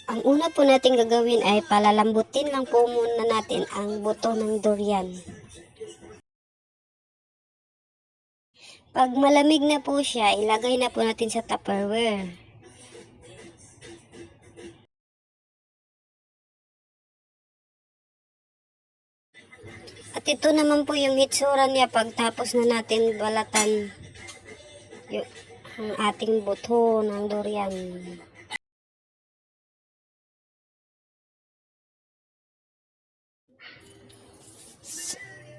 Ang una po natin gagawin ay palalambutin lang po muna natin ang buto ng durian. Pag malamig na po siya, ilagay na po natin sa Tupperware. At ito naman po yung hitsura niya pagtapos na natin balatan ang ating buto ng durian.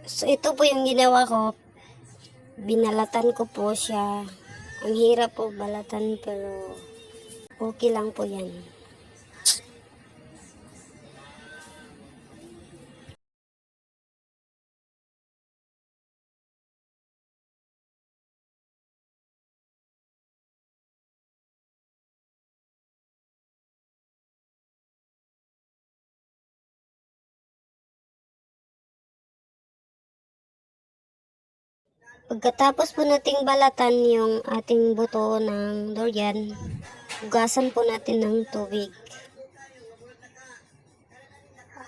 So ito po yung ginawa ko. Binalatan ko po siya. Ang hirap po balatan pero okay lang po yan. Pagkatapos po nating balatan yung ating buto ng durian, hugasan po natin ng tubig.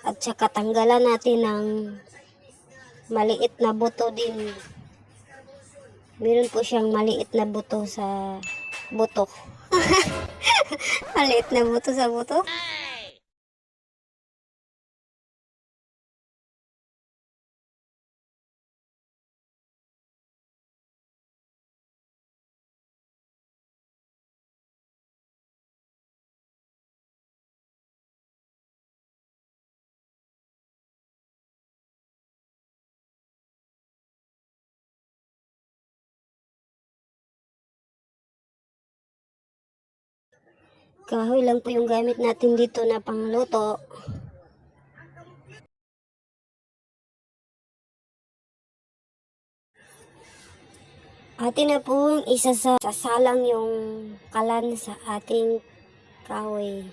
At saka tanggalan natin ng maliit na buto din. Meron po siyang maliit na buto sa buto. Maliit na buto sa buto? Kahoy lang po yung gamit natin dito na pangluto. Atin na pong isasalang yung kalan sa ating kahoy.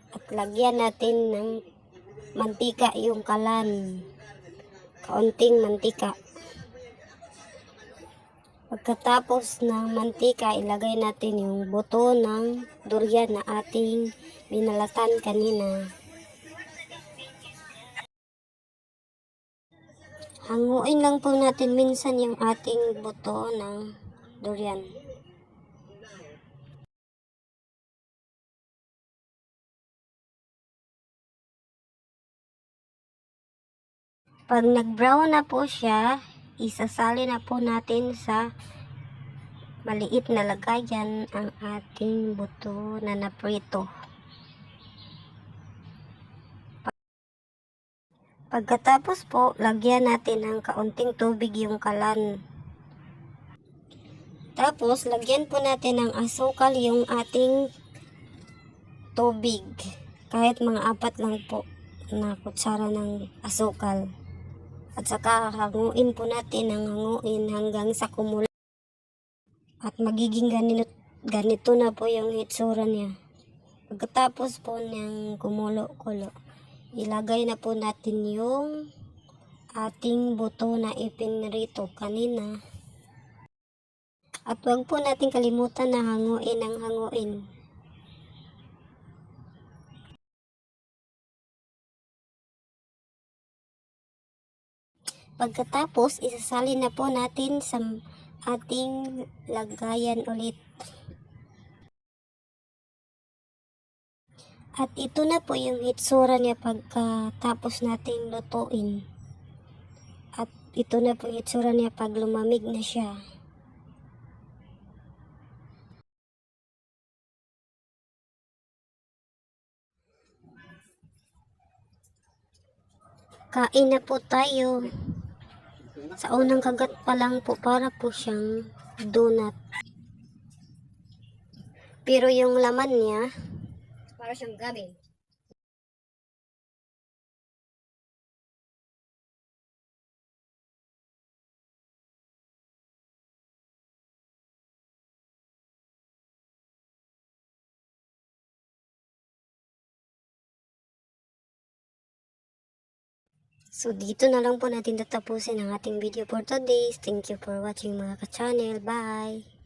At lagyan natin ng mantika yung kalan. Kaunting mantika. Pagkatapos ng mantika, ilagay natin yung buto ng durian na ating binalatan kanina. Hanguin lang po natin minsan yung ating buto ng durian. Pag nag-brown na po siya, isasali na po natin sa maliit na lagayan ang ating buto na naprito. Pagkatapos po, lagyan natin ng kaunting tubig yung kalan. Tapos, lagyan po natin ng asukal yung ating tubig. Kahit mga 4 lang po na kutsara ng asukal. At saka hanguin po natin ng hanguin hanggang sa kumulo. At magiging ganito na po yung hitsura niya. Pagkatapos po ng kumulo-kulo, ilagay na po natin yung ating buto na ipinrito kanina. At huwag po natin kalimutan na hanguin ang hanguin. Pagkatapos, isasali na po natin sa ating lagayan ulit. At ito na po yung hitsura niya pagkatapos natin lutuin. At ito na po yung hitsura niya pag lumamig na siya. Kain na po tayo. Sa unang kagat pa lang po, para po siyang donut. Pero yung laman niya, para siyang gabi. So, dito na lang po natin tatapusin ang ating video for today. Thank you for watching mga ka-channel. Bye!